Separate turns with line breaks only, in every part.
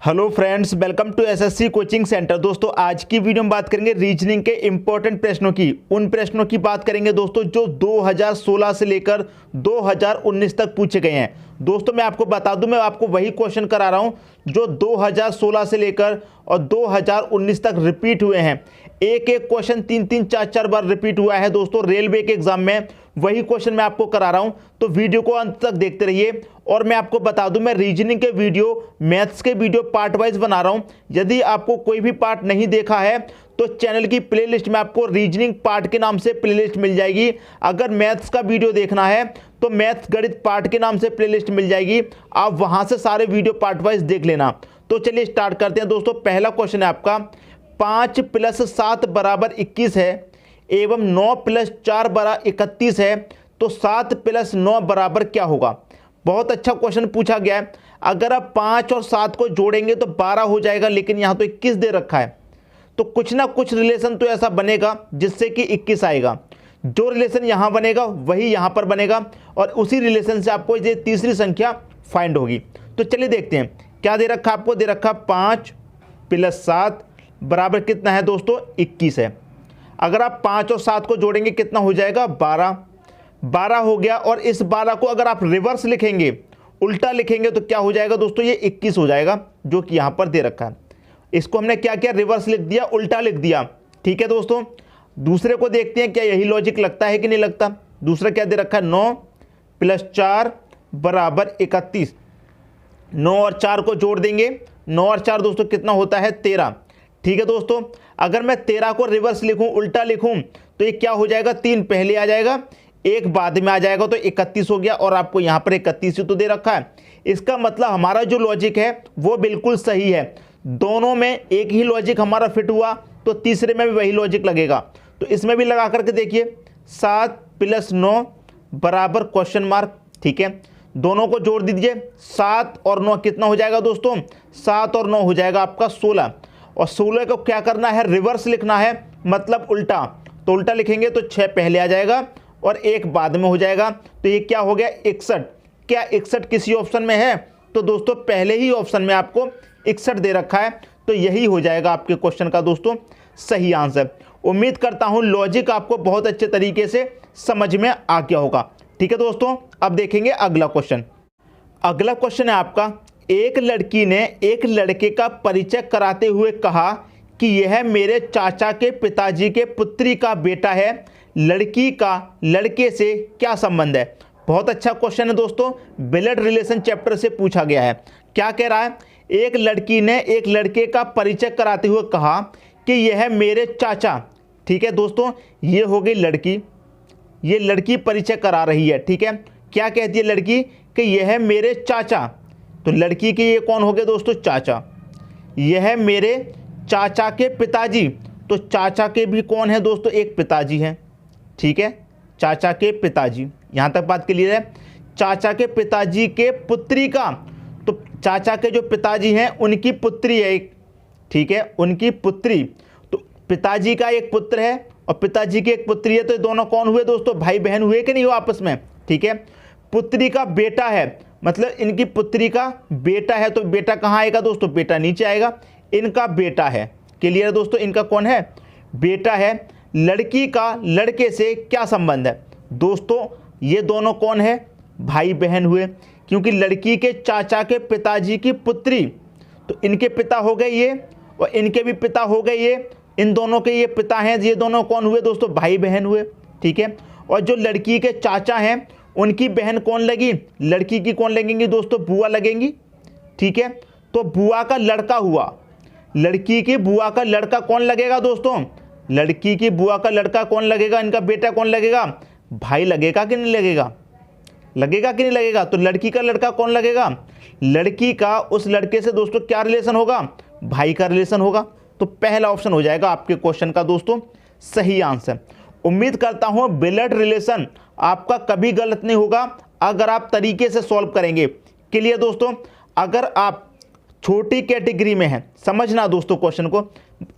Hello friends, welcome to SSC coaching centre. दोस्तों आज की वीडियो में बात करेंगे रीजनिंग के इंपॉर्टेंट प्रश्नों की। उन प्रश्नों की बात करेंगे दोस्तों जो 2016 से लेकर 2019 तक पूछे गए हैं। दोस्तों मैं आपको बता दूं, मैं आपको वही क्वेश्चन करा रहा हूं जो 2016 से लेकर और 2019 तक रिपीट हुए हैं। एक एक क्वेश्चन 3-3, 4-4 बार रिपीट हुआ है दोस्तों रेलवे के एग्जाम में। वही क्वेश्चन मैं आपको करा रहा हूं, तो वीडियो को अंत तक देखते रहिए। और मैं आपको बता दूं, मैं रीजनिंग के वीडियो, मैथ्स के वीडियो पार्ट वाइज बना रहा हूं। यदि आपको कोई भी पार्ट नहीं देखा है तो चैनल की प्लेलिस्ट में आपको रीजनिंग पार्ट के नाम से प्लेलिस्ट मिल जाएगी। अगर मैथ्स का वीडियो देखना है तो मैथ्स गणित पार्ट के नाम से प्लेलिस्ट मिल जाएगी, आप वहां से सारे वीडियो पार्ट वाइज देख लेना। तो चलिए स्टार्ट करते हैं दोस्तों। पहला क्वेश्चन है आपका, 5 + 7 = 21 है एवं 9 + 4 = 31 है, तो 7 + 9 बराबर क्या होगा। बहुत अच्छा क्वेश्चन पूछा गया है। अगर आप 5 और 7 को जोड़ेंगे तो 12 हो जाएगा, लेकिन यहाँ तो 21 दे रखा है, तो कुछ ना कुछ रिलेशन तो ऐसा बनेगा जिससे कि 21 आएगा। जो रिलेशन यहाँ बनेगा वही यहाँ पर बनेगा और उसी रिलेशन से आपको ये तीसरी संख्या फाइंड होगी। तो चलिए देखते हैं क्या दे रखा, आपको दे रखा 5 + 7 बराबर कितना है दोस्तों, 21 है। अगर आप 5 और 7 को जोड़ेंगे कितना हो जाएगा, 12 हो गया। और इस 12 को अगर आप रिवर्स लिखेंगे, उल्टा लिखेंगे, तो क्या हो जाएगा दोस्तों, ये 21 हो जाएगा, जो कि यहाँ पर दे रखा है। इसको हमने क्या किया, रिवर्स लिख दिया, उल्टा लिख दिया। ठीक है दोस्तों, दूसरे को देखते हैं क्या यही लॉजिक लगता है कि नहीं लगता। दूसरा क्या दे रखा है, 9 + 4 = 31। 9 और 4 को जोड़ देंगे, 9 और 4 दोस्तों कितना होता है, 13। ठीक है दोस्तों, अगर मैं 13 को रिवर्स लिखूं, उल्टा लिखूं, तो ये क्या हो जाएगा, 3 पहले आ जाएगा, 1 बाद में आ जाएगा, तो 31 हो गया। और आपको यहाँ पर 31 ही तो दे रखा है। इसका मतलब हमारा जो लॉजिक है वो बिल्कुल सही है। दोनों में एक ही लॉजिक हमारा फिट हुआ, तो तीसरे में भी वही लॉजिक लगेगा। तो इसमें भी लगा करके देखिए, 7 + 9 बराबर क्वेश्चन मार्क। ठीक है, दोनों को जोड़ दीजिए, 7 और 9 कितना हो जाएगा दोस्तों, 7 और 9 हो जाएगा आपका 16। और 16 को क्या करना है, रिवर्स लिखना है, मतलब उल्टा। तो उल्टा लिखेंगे तो 6 पहले आ जाएगा और 1 बाद में हो जाएगा, तो ये क्या हो गया, 61। क्या 61 किसी ऑप्शन में है, तो दोस्तों पहले ही ऑप्शन में आपको 61 दे रखा है, तो यही हो जाएगा आपके क्वेश्चन का दोस्तों सही आंसर। उम्मीद करता हूं लॉजिक आपको बहुत अच्छे तरीके से समझ में आ गया होगा। ठीक है दोस्तों, अब देखेंगे अगला क्वेश्चन। अगला क्वेश्चन है आपका, एक लड़की ने एक लड़के का परिचय कराते हुए कहा कि यह मेरे चाचा के पिताजी के पुत्री का बेटा है, लड़की का लड़के से क्या संबंध है। बहुत अच्छा क्वेश्चन है दोस्तों, ब्लड रिलेशन चैप्टर से पूछा गया है। क्या कह रहा है, एक लड़की ने एक लड़के का परिचय कराते हुए कहा कि यह मेरे चाचा। ठीक है दोस्तों, ये हो गई लड़की, ये लड़की परिचय करा रही है। ठीक है, क्या कहती है लड़की कि यह मेरे चाचा, तो लड़की के ये कौन हो गए दोस्तों, चाचा। यह मेरे चाचा के पिताजी, तो चाचा के भी कौन है दोस्तों, एक पिताजी हैं। ठीक है, चाचा के पिताजी, यहाँ तक बात क्लियर है। चाचा के पिताजी के पुत्री का, तो चाचा के जो पिताजी हैं उनकी पुत्री है एक। ठीक है, उनकी पुत्री, तो पिताजी का एक पुत्र है और पिताजी की एक पुत्री है, तो ये दोनों कौन हुए दोस्तों, भाई बहन हुए कि नहीं हो आपस में। ठीक है, पुत्री का बेटा है, मतलब इनकी पुत्री का बेटा है, तो बेटा कहाँ आएगा दोस्तों, बेटा नीचे आएगा। इनका बेटा है, क्लियर है दोस्तों, इनका कौन है, बेटा है। लड़की का लड़के से क्या संबंध है दोस्तों, ये दोनों कौन है, भाई बहन हुए, क्योंकि लड़की के चाचा के पिताजी की पुत्री, तो इनके पिता हो गए ये और इनके भी पिता हो गए ये, इन दोनों के ये पिता हैं, ये दोनों कौन हुए दोस्तों, भाई बहन हुए। ठीक है, और जो लड़की के चाचा हैं उनकी बहन कौन लगी, लड़की की कौन लगेंगी दोस्तों, बुआ लगेंगी। ठीक है, तो बुआ का लड़का हुआ, लड़की की बुआ का लड़का कौन लगेगा दोस्तों, लड़की की बुआ का लड़का कौन लगेगा, इनका बेटा कौन लगेगा, भाई लगेगा कि नहीं लगेगा, लगेगा कि नहीं लगेगा। तो लड़की का लड़का कौन लगेगा, लड़की का उस लड़के से दोस्तों क्या रिलेशन होगा, भाई का रिलेशन होगा। तो पहला ऑप्शन हो जाएगा आपके क्वेश्चन का दोस्तों सही आंसर। उम्मीद करता हूं ब्लड रिलेशन आपका कभी गलत नहीं होगा अगर आप तरीके से सॉल्व करेंगे। क्लियर दोस्तों, अगर आप छोटी कैटेगरी में हैं, समझना दोस्तों क्वेश्चन को,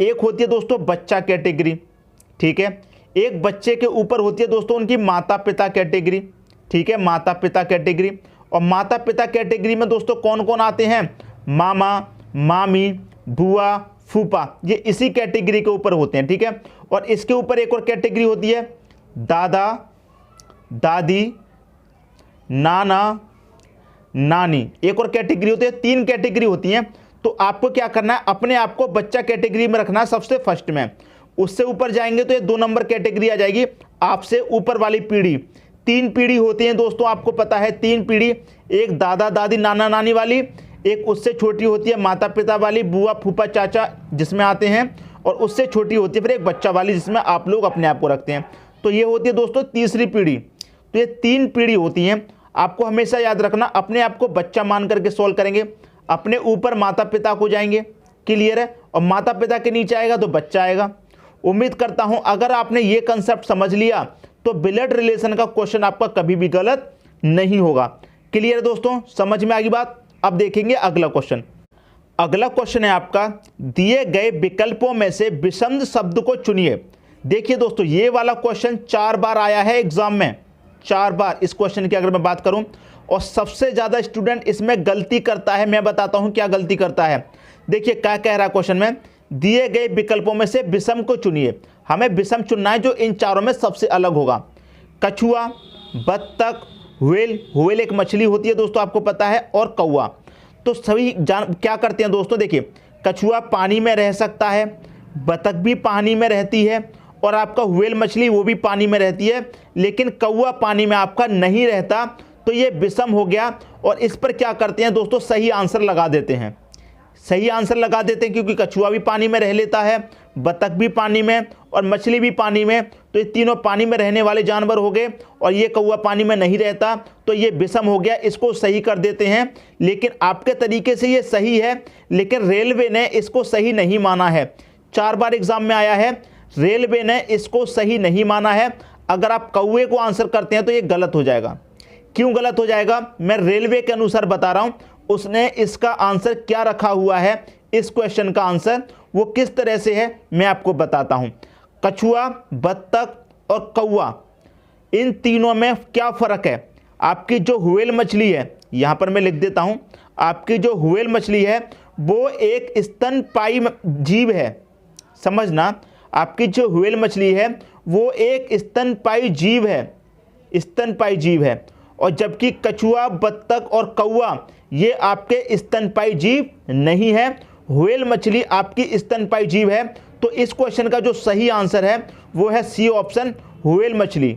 एक होती है दोस्तों बच्चा कैटेगरी। ठीक है, एक बच्चे के ऊपर होती है दोस्तों उनकी माता पिता कैटेगरी। ठीक है, माता पिता कैटेगरी। और माता पिता कैटेगरी में दोस्तों कौन कौन आते हैं, मामा, मामी, बुआ, फूफा, ये इसी कैटेगरी के ऊपर होते हैं, ठीक है। और इसके ऊपर एक और कैटेगरी होती है दादा, दादी, नाना, नानी, एक और कैटेगरी होती है। 3 कैटेगरी होती हैं। तो आपको क्या करना है, अपने आप को बच्चा कैटेगरी में रखना है सबसे फर्स्ट में। उससे ऊपर जाएंगे तो ये 2 नंबर कैटेगरी आ जाएगी, आपसे ऊपर वाली पीढ़ी। 3 पीढ़ी होती हैं दोस्तों, आपको पता है 3 पीढ़ी, एक दादा दादी नाना नानी वाली, एक उससे छोटी होती है माता पिता वाली, बुआ फूफा चाचा जिसमें आते हैं, और उससे छोटी होती है फिर एक बच्चा वाली जिसमें आप लोग अपने आप को रखते हैं। तो ये होती है दोस्तों तीसरी पीढ़ी। तो ये 3 पीढ़ी होती हैं। आपको हमेशा याद रखना, अपने आप को बच्चा मान करके सॉल्व करेंगे, अपने ऊपर माता पिता को जाएंगे, क्लियर है, और माता पिता के नीचे आएगा तो बच्चा आएगा। उम्मीद करता हूं अगर आपने ये कंसेप्ट समझ लिया तो ब्लड रिलेशन का क्वेश्चन आपका कभी भी गलत नहीं होगा। क्लियर है दोस्तों, समझ में आ गई बात। अब देखेंगे अगला क्वेश्चन। अगला क्वेश्चन है आपका, दिए गए विकल्पों में से विषम शब्द को चुनिए। देखिए दोस्तों, ये वाला क्वेश्चन 4 बार आया है एग्जाम में, 4 बार इस क्वेश्चन की अगर मैं बात करूं, और सबसे ज्यादा स्टूडेंट इसमें गलती करता है। मैं बताता हूं क्या गलती करता है। देखिए क्या कह रहा है क्वेश्चन में, दिए गए विकल्पों में से विषम को चुनिए। हमें विषम चुनना है जो इन चारों में सबसे अलग होगा। कछुआ, बत्तख, व्हेल, व्हेल एक मछली होती है दोस्तों आपको पता है, और कौवा। तो सभी क्या करते हैं दोस्तों, देखिए कछुआ पानी में रह सकता है, बत्तख भी पानी में रहती है, और आपका व्हेल मछली वो भी पानी में रहती है, लेकिन कौवा पानी में आपका नहीं रहता। तो ये विषम हो गया। और इस पर क्या करते हैं दोस्तों, सही आंसर लगा देते हैं, सही आंसर लगा देते हैं, क्योंकि कछुआ भी पानी में रह लेता है, बत्तख भी पानी में, और मछली भी पानी में। तो ये तीनों पानी में रहने वाले जानवर हो गए, और ये कौवा पानी में नहीं रहता, तो ये विषम हो गया। इसको सही कर देते हैं, लेकिन आपके तरीके से ये सही है, लेकिन रेलवे ने इसको सही नहीं माना है। 4 बार एग्जाम में आया है, रेलवे ने इसको सही नहीं माना है। अगर आप कौवे को आंसर करते हैं तो ये गलत हो जाएगा। क्यों गलत हो जाएगा, मैं रेलवे के अनुसार बता रहा हूं। उसने इसका आंसर क्या रखा हुआ है, इस क्वेश्चन का आंसर वो किस तरह से है मैं आपको बताता हूं। कछुआ, बत्तख और कौवा, इन तीनों में क्या फर्क है। आपकी जो व्हेल मछली है, यहां पर मैं लिख देता हूं, आपकी जो व्हेल मछली है वो एक स्तनपायी जीव है। समझना, आपकी जो व्हेल मछली है वो एक स्तनपायी जीव है, स्तनपायी जीव है। और जबकि कछुआ, बत्तख और कौवा ये आपके स्तनपायी जीव नहीं है, व्हेल मछली आपकी स्तनपायी जीव है। तो इस क्वेश्चन का जो सही आंसर है वो है सी ऑप्शन, व्हेल मछली।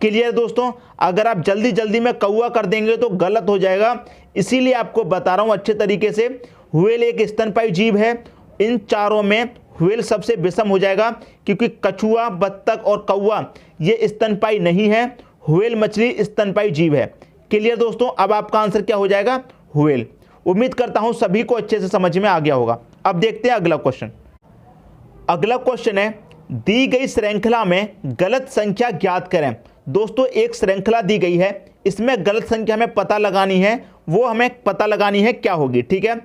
क्लियर दोस्तों, अगर आप जल्दी जल्दी में कौवा कर देंगे तो गलत हो जाएगा, इसीलिए आपको बता रहा हूं अच्छे तरीके से। व्हेल एक स्तनपायी जीव है, इन चारों में व्हेल सबसे विषम हो जाएगा, क्योंकि कछुआ, बत्तख और कौवा ये स्तनपायी नहीं है, व्हेल मछली स्तनपायी जीव है। क्लियर दोस्तों, अब आपका आंसर क्या हो जाएगा, व्हेल। उम्मीद करता हूं सभी को अच्छे से समझ में आ गया होगा। अब देखते हैं अगला क्वेश्चन। अगला क्वेश्चन है, दी गई श्रृंखला में गलत संख्या ज्ञात करें। दोस्तों एक श्रृंखला दी गई है, इसमें गलत संख्या हमें पता लगानी है, वो हमें पता लगानी है क्या होगी, ठीक है।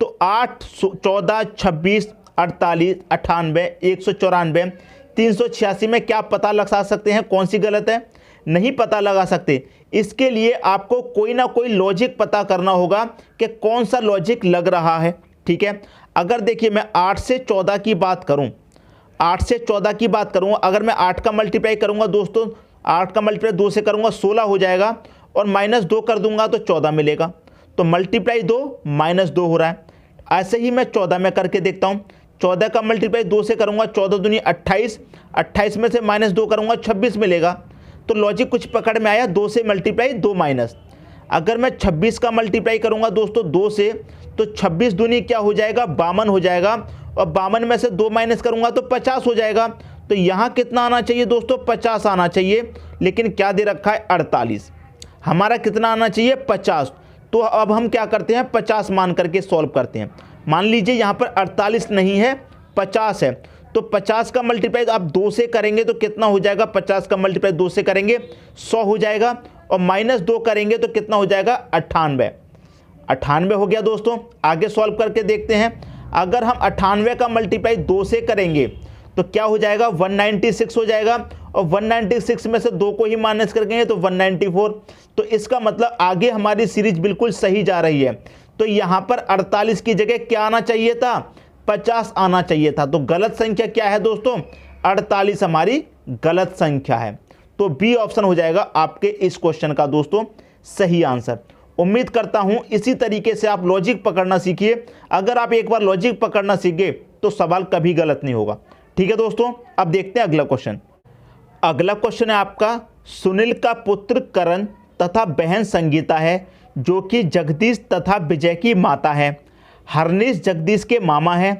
तो 8, 14, 26, 48, 98, 194, 386 में क्या पता लगा सकते हैं कौन सी गलत है, नहीं पता लगा सकते। इसके लिए आपको कोई ना कोई लॉजिक पता करना होगा कि कौन सा लॉजिक लग रहा है, ठीक है। अगर देखिए मैं 8 से 14 की बात करूं, 8 से 14 की बात करूंगा, अगर मैं 8 का मल्टीप्लाई करूंगा दोस्तों, 8 का मल्टीप्लाई 2 से करूंगा 16 हो जाएगा, और -2 कर दूंगा तो 14 मिलेगा। तो मल्टीप्लाई 2 -2 हो रहा है। ऐसे ही मैं 14 में करके देखता हूं, 14 का मल्टीप्लाई 2 से करूंगा, 14 दूनी 28, 28 में से -2 करूंगा 26 मिलेगा। तो लॉजिक कुछ पकड़ में आया, 2 से मल्टीप्लाई 2 माइनस। अगर मैं 26 का मल्टीप्लाई करूंगा दोस्तों 2 से, तो 26 दूनी क्या हो जाएगा, 52 हो जाएगा, और 52 में से 2 माइनस करूंगा तो 50 हो जाएगा। तो यहाँ कितना आना चाहिए दोस्तों, 50 आना चाहिए, लेकिन क्या दे रखा है 48। हमारा कितना आना चाहिए 50। तो अब हम क्या करते हैं 50 मान करके सॉल्व करते हैं। मान लीजिए यहाँ पर 48 नहीं है 50 है, तो 50 का मल्टीप्लाई आप 2 से करेंगे तो कितना हो जाएगा, 50 का मल्टीप्लाई 2 से करेंगे 100 हो जाएगा, और -2 करेंगे तो कितना हो जाएगा 98। 98 हो गया दोस्तों। आगे सॉल्व करके देखते हैं। अगर हम 98 का मल्टीप्लाई 2 से करेंगे तो क्या हो जाएगा 196 हो जाएगा, और 196 में से 2 को ही माइनस करेंगे तो 194। तो इसका मतलब आगे हमारी सीरीज बिल्कुल सही जा रही है। तो यहां पर 48 की जगह क्या आना चाहिए था, 50 आना चाहिए था। तो गलत संख्या क्या है दोस्तों, 48 हमारी गलत संख्या है। तो बी ऑप्शन हो जाएगा आपके इस क्वेश्चन का दोस्तों सही आंसर। उम्मीद करता हूं इसी तरीके से आप लॉजिक पकड़ना सीखिए। अगर आप एक बार लॉजिक पकड़ना सीख गए तो सवाल कभी गलत नहीं होगा। ठीक है दोस्तों, अब देखते हैं अगला क्वेश्चन। अगला क्वेश्चन है आपका, सुनील का पुत्र करण तथा बहन संगीता है जो कि जगदीश तथा विजय की माता है। हरनीश जगदीश के मामा है।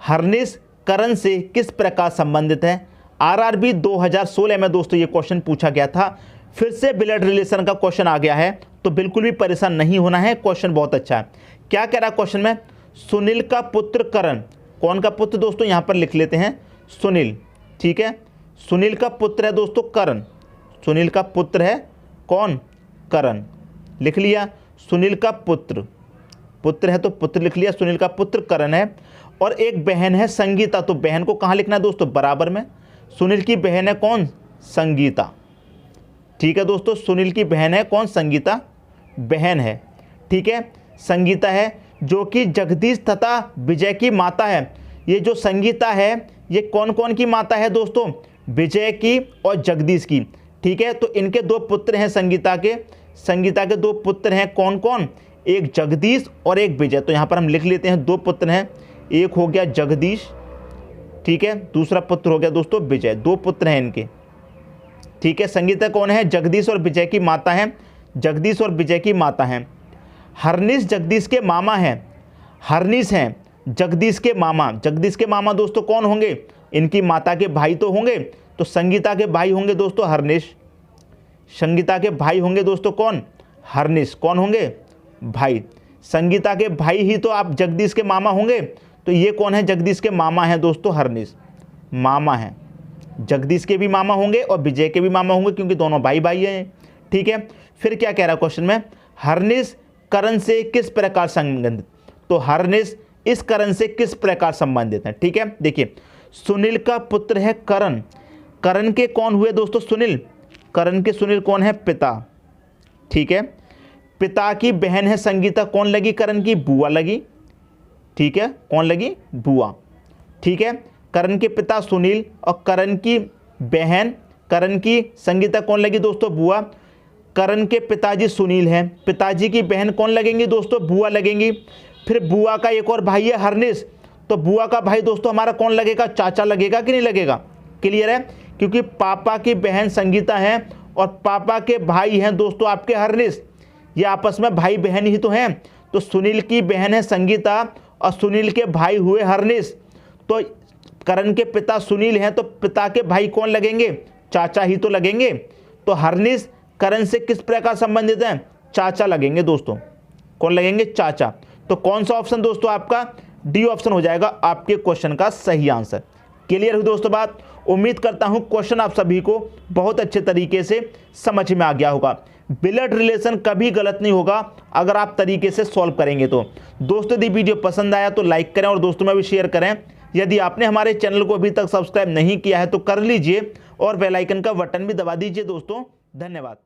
हरनीश करण से किस प्रकार संबंधित है। आरआरबी 2016 में दोस्तों ये क्वेश्चन पूछा गया था। फिर से ब्लड रिलेशन का क्वेश्चन आ गया है, तो बिल्कुल भी परेशान नहीं होना है, क्वेश्चन बहुत अच्छा है। क्या कह रहा है क्वेश्चन में, सुनील का पुत्र करण, कौन का पुत्र दोस्तों, यहां पर लिख लेते हैं सुनील। ठीक है, सुनील का पुत्र है दोस्तों करण। सुनील का पुत्र है कौन, करण, लिख लिया। सुनील का पुत्र, पुत्र है तो पुत्र लिख लिया। सुनील का पुत्र करण है और एक बहन है संगीता। तो बहन को कहाँ लिखना है दोस्तों, बराबर में। सुनील की बहन है कौन, संगीता। ठीक है दोस्तों, सुनील की बहन है कौन, संगीता, बहन है। ठीक है, संगीता है जो कि जगदीश तथा विजय की माता है। ये जो संगीता है ये कौन कौन की माता है दोस्तों, विजय की और जगदीश की। ठीक है, तो इनके दो पुत्र हैं संगीता के। संगीता के दो पुत्र हैं कौन कौन, एक जगदीश और एक विजय। तो यहाँ पर हम लिख लेते हैं दो पुत्र हैं, एक हो गया जगदीश, ठीक है, दूसरा पुत्र हो गया दोस्तों विजय। दो पुत्र हैं इनके। ठीक है, संगीता कौन है, जगदीश और विजय की माता है। जगदीश और विजय की माता हैं। हरनीश जगदीश के मामा हैं। हरनीश हैं जगदीश के मामा। जगदीश के मामा दोस्तों कौन होंगे, इनकी माता के भाई तो होंगे। तो संगीता के भाई होंगे दोस्तों हरनीश। संगीता के भाई होंगे दोस्तों कौन, हरनीश। कौन होंगे, भाई। संगीता के भाई ही तो आप जगदीश के मामा होंगे। तो ये कौन है, जगदीश के मामा हैं दोस्तों हरनीश, मामा हैं। जगदीश के भी मामा होंगे और विजय के भी मामा होंगे क्योंकि दोनों भाई भाई हैं। ठीक है, फिर क्या कह रहा है क्वेश्चन में, हरनीश करण से किस प्रकार संबंधित। तो हरनीश इस करण से किस प्रकार संबंधित है। ठीक है, देखिए सुनील का पुत्र है करण। करण के कौन हुए दोस्तों, सुनील। करण के सुनील कौन है, पिता। ठीक है, पिता की बहन है संगीता, कौन लगी, करण की बुआ लगी। ठीक है, कौन लगी, बुआ। ठीक है, करण के पिता सुनील और करण की बहन, करण की संगीता कौन लगी दोस्तों, बुआ। करण के पिताजी सुनील हैं, पिताजी की बहन कौन लगेंगी दोस्तों, बुआ लगेंगी। फिर बुआ का एक और भाई है हरनीश, तो बुआ का भाई दोस्तों हमारा कौन लगेगा, चाचा लगेगा कि नहीं लगेगा। क्लियर है, क्योंकि पापा की बहन संगीता है और पापा के भाई हैं दोस्तों आपके हरनीश। ये आपस में भाई बहन ही तो हैं। तो सुनील की बहन है संगीता और सुनील के भाई हुए हरनीश। तो करण के पिता सुनील हैं तो पिता के भाई कौन लगेंगे, चाचा ही तो लगेंगे। तो हरनीश करण से किस प्रकार संबंधित हैं, चाचा लगेंगे दोस्तों। कौन लगेंगे, चाचा। तो कौन सा ऑप्शन दोस्तों आपका, डी ऑप्शन हो जाएगा आपके क्वेश्चन का सही आंसर। क्लियर हुई दोस्तों बात। उम्मीद करता हूं क्वेश्चन आप सभी को बहुत अच्छे तरीके से समझ में आ गया होगा। ब्लड रिलेशन कभी गलत नहीं होगा अगर आप तरीके से सॉल्व करेंगे तो। दोस्तों यदि वीडियो पसंद आया तो लाइक करें और दोस्तों में भी शेयर करें। यदि आपने हमारे चैनल को अभी तक सब्सक्राइब नहीं किया है तो कर लीजिए और बेल आइकन का बटन भी दबा दीजिए दोस्तों। धन्यवाद।